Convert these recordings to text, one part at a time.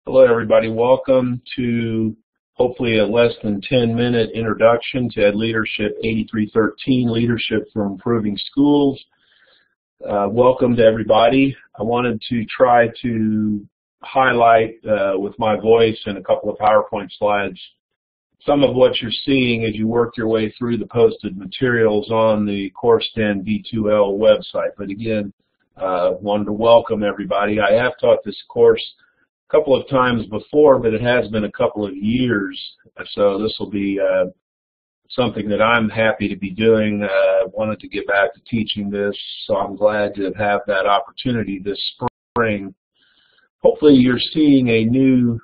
Hello everybody, welcome to hopefully a less than 10-minute introduction to Ed Leadership 8313, Leadership for Improving Schools. Welcome to everybody. I wanted to try to highlight with my voice and a couple of PowerPoint slides some of what you're seeing as you work your way through the posted materials on the CourseDen B2L website. But again, wanted to welcome everybody. I have taught this course a couple of times before, but it has been a couple of years, so this will be something that I'm happy to be doing. I wanted to get back to teaching this, so I'm glad to have that opportunity this spring. Hopefully you're seeing a new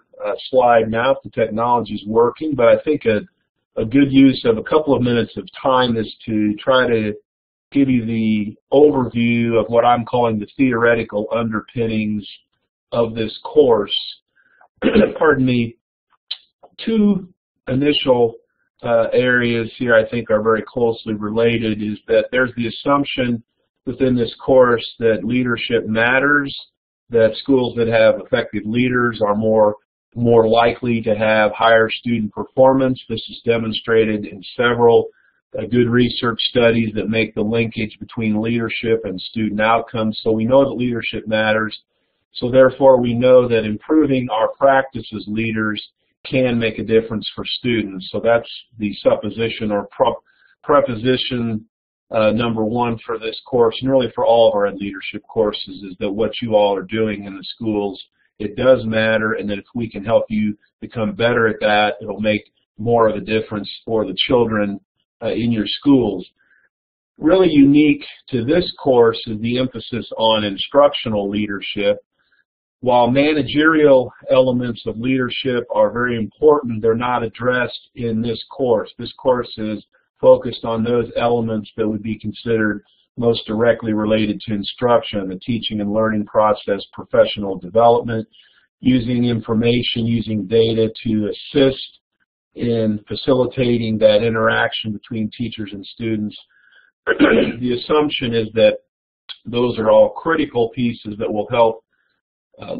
slide now if the technology is working, but I think a good use of a couple of minutes of time is to try to give you the overview of what I'm calling the theoretical underpinnings of this course. Pardon me. Two initial areas here I think are very closely related is that there's the assumption within this course that leadership matters, that schools that have effective leaders are more likely to have higher student performance. This is demonstrated in several good research studies that make the linkage between leadership and student outcomes. So we know that leadership matters. So therefore we know that improving our practice as leaders can make a difference for students. So that's the supposition or preposition number one for this course, and really for all of our leadership courses, is that what you all are doing in the schools, it does matter, and that if we can help you become better at that, it'll make more of a difference for the children in your schools. Really unique to this course is the emphasis on instructional leadership. While managerial elements of leadership are very important, they're not addressed in this course. This course is focused on those elements that would be considered most directly related to instruction, the teaching and learning process, professional development, using information, using data to assist in facilitating that interaction between teachers and students. The assumption is that those are all critical pieces that will help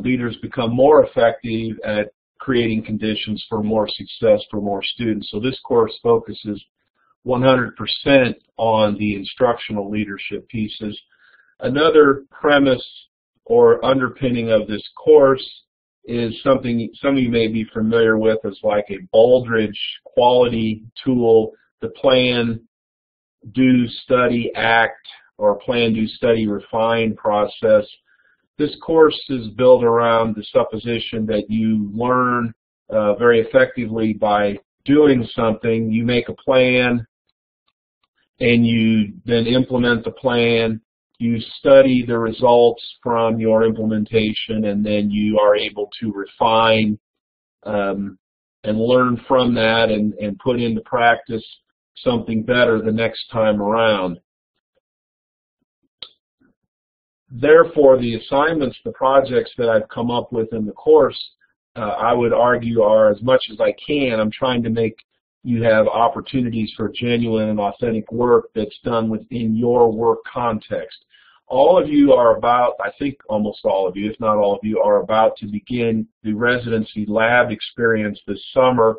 leaders become more effective at creating conditions for more success for more students. So this course focuses 100% on the instructional leadership pieces. Another premise or underpinning of this course is something some of you may be familiar with as like a Baldrige quality tool, the plan, do, study, act, or plan, do, study, refine process. This course is built around the supposition that you learn very effectively by doing something. You make a plan and you then implement the plan. You study the results from your implementation, and then you are able to refine and learn from that and put into practice something better the next time around. Therefore, the assignments, the projects that I've come up with in the course, I would argue are, as much as I can, I'm trying to make you have opportunities for genuine and authentic work that's done within your work context. All of you are about, I think almost all of you, if not all of you, are about to begin the residency lab experience this summer,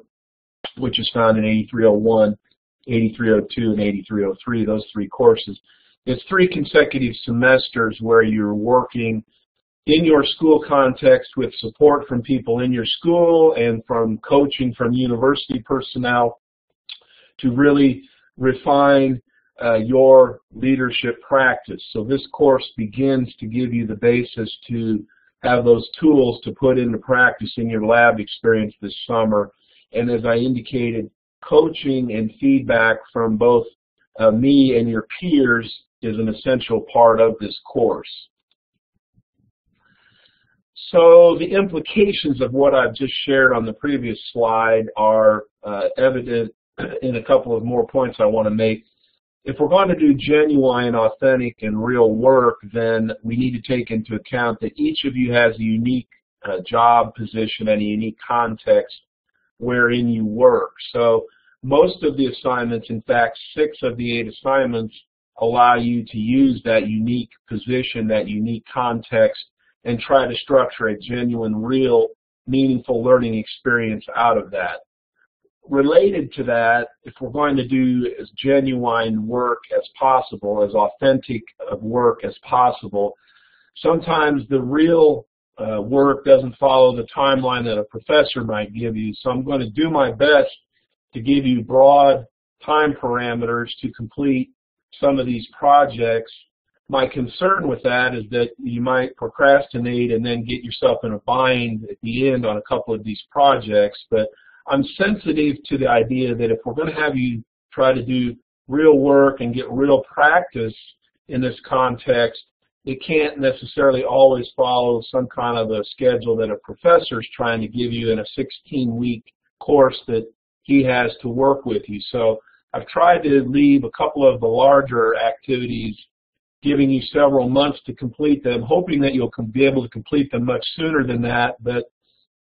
which is found in 8301, 8302, and 8303, those three courses. It's 3 consecutive semesters where you're working in your school context with support from people in your school and from coaching from university personnel to really refine your leadership practice. So this course begins to give you the basis to have those tools to put into practice in your lab experience this summer. And as I indicated, coaching and feedback from both me and your peers is an essential part of this course. So the implications of what I've just shared on the previous slide are evident in a couple of more points I want to make. If we're going to do genuine, authentic, and real work, then we need to take into account that each of you has a unique job position and a unique context wherein you work. So most of the assignments, in fact 6 of the 8 assignments, allow you to use that unique position, that unique context, and try to structure a genuine, real meaningful learning experience out of that. Related to that, if we're going to do as genuine work as possible, as authentic of work as possible, sometimes the real work doesn't follow the timeline that a professor might give you. So I'm going to do my best to give you broad time parameters to complete some of these projects. My concern with that is that you might procrastinate and then get yourself in a bind at the end on a couple of these projects. But I'm sensitive to the idea that if we're going to have you try to do real work and get real practice in this context, it can't necessarily always follow some kind of a schedule that a professor is trying to give you in a 16-week course that he has to work with you. So I've tried to leave a couple of the larger activities, giving you several months to complete them, hoping that you'll be able to complete them much sooner than that. But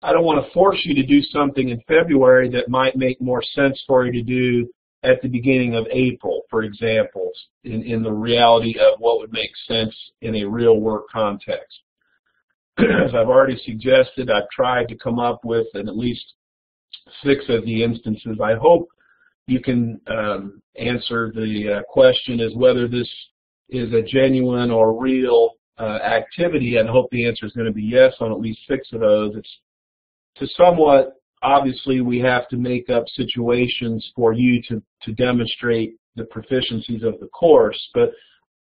I don't want to force you to do something in February that might make more sense for you to do at the beginning of April, for example, in the reality of what would make sense in a real work context. As I've already suggested, I've tried to come up with at least 6 of the instances. I hope you can answer the question as whether this is a genuine or real activity, and I hope the answer is going to be yes on at least 6 of those. It's to somewhat, obviously, we have to make up situations for you to demonstrate the proficiencies of the course, but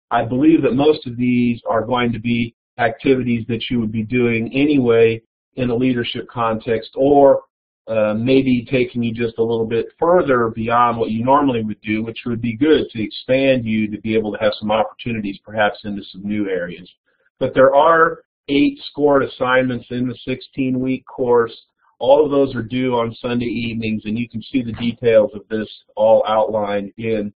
I believe that most of these are going to be activities that you would be doing anyway in a leadership context, or maybe taking you just a little bit further beyond what you normally would do, which would be good to expand you to be able to have some opportunities perhaps into some new areas. But there are 8 scored assignments in the 16-week course. All of those are due on Sunday evenings, and you can see the details of this all outlined in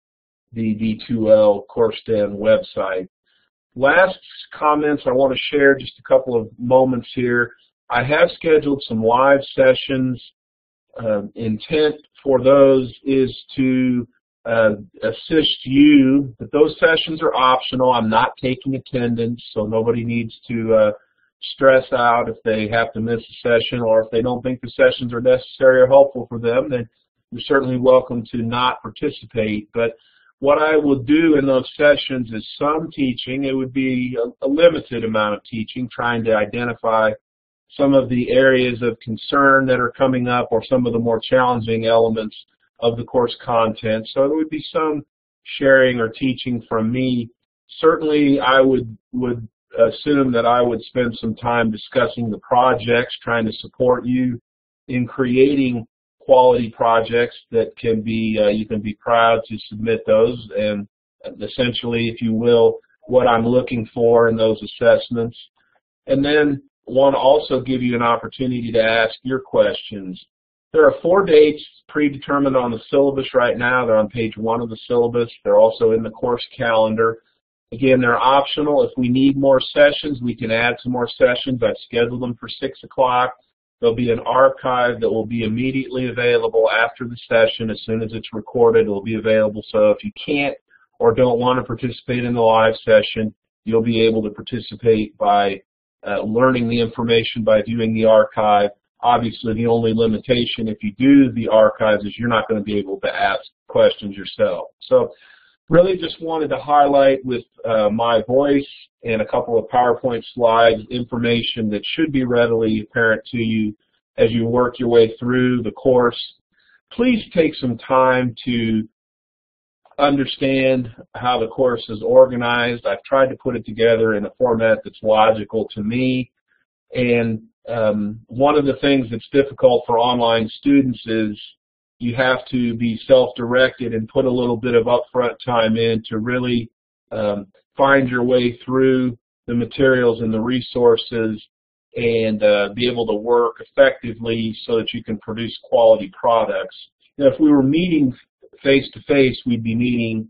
the D2L CourseDen website. Last comments I want to share, just a couple of moments here. I have scheduled some live sessions. Intent for those is to assist you, but those sessions are optional. I'm not taking attendance, so nobody needs to stress out if they have to miss a session, or if they don't think the sessions are necessary or helpful for them, then you're certainly welcome to not participate. But what I will do in those sessions is some teaching. It would be a limited amount of teaching, trying to identify some of the areas of concern that are coming up, or some of the more challenging elements of the course content. So there would be some sharing or teaching from me. Certainly I would assume that I would spend some time discussing the projects, trying to support you in creating quality projects that can be, you can be proud to submit those, and essentially, if you will, what I'm looking for in those assessments. And then want to also give you an opportunity to ask your questions. There are 4 dates predetermined on the syllabus right now. They're on page 1 of the syllabus. They're also in the course calendar. Again, they're optional. If we need more sessions, we can add some more sessions. I've scheduled them for 6 o'clock. There'll be an archive that will be immediately available after the session. As soon as it's recorded, it will be available. So if you can't or don't want to participate in the live session, you'll be able to participate by learning the information by viewing the archive. Obviously, the only limitation if you do the archives is you're not going to be able to ask questions yourself. So really just wanted to highlight with my voice and a couple of PowerPoint slides information that should be readily apparent to you as you work your way through the course. Please take some time to understand how the course is organized. I've tried to put it together in a format that's logical to me. And one of the things that's difficult for online students is you have to be self-directed and put a little bit of upfront time in to really find your way through the materials and the resources and be able to work effectively so that you can produce quality products. Now, if we were meeting face-to-face, we'd be meeting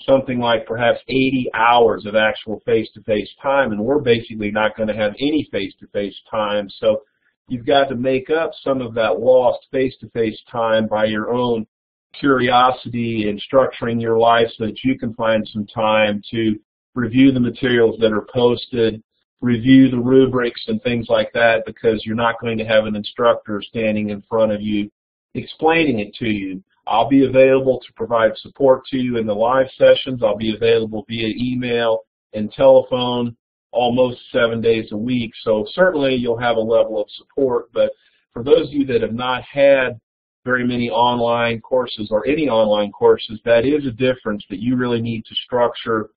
something like perhaps 80 hours of actual face-to-face time, and we're basically not going to have any face-to-face time. So you've got to make up some of that lost face-to-face time by your own curiosity and structuring your life so that you can find some time to review the materials that are posted, review the rubrics and things like that, because you're not going to have an instructor standing in front of you explaining it to you. I'll be available to provide support to you in the live sessions. I'll be available via email and telephone almost 7 days a week. So certainly you'll have a level of support, but for those of you that have not had very many online courses or any online courses, that is a difference that you really need to structure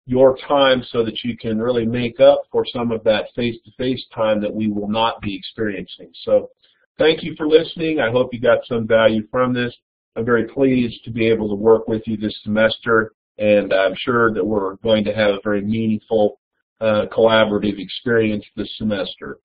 your time so that you can really make up for some of that face-to-face time that we will not be experiencing. So thank you for listening. I hope you got some value from this. I'm very pleased to be able to work with you this semester, and I'm sure that we're going to have a very meaningful collaborative experience this semester.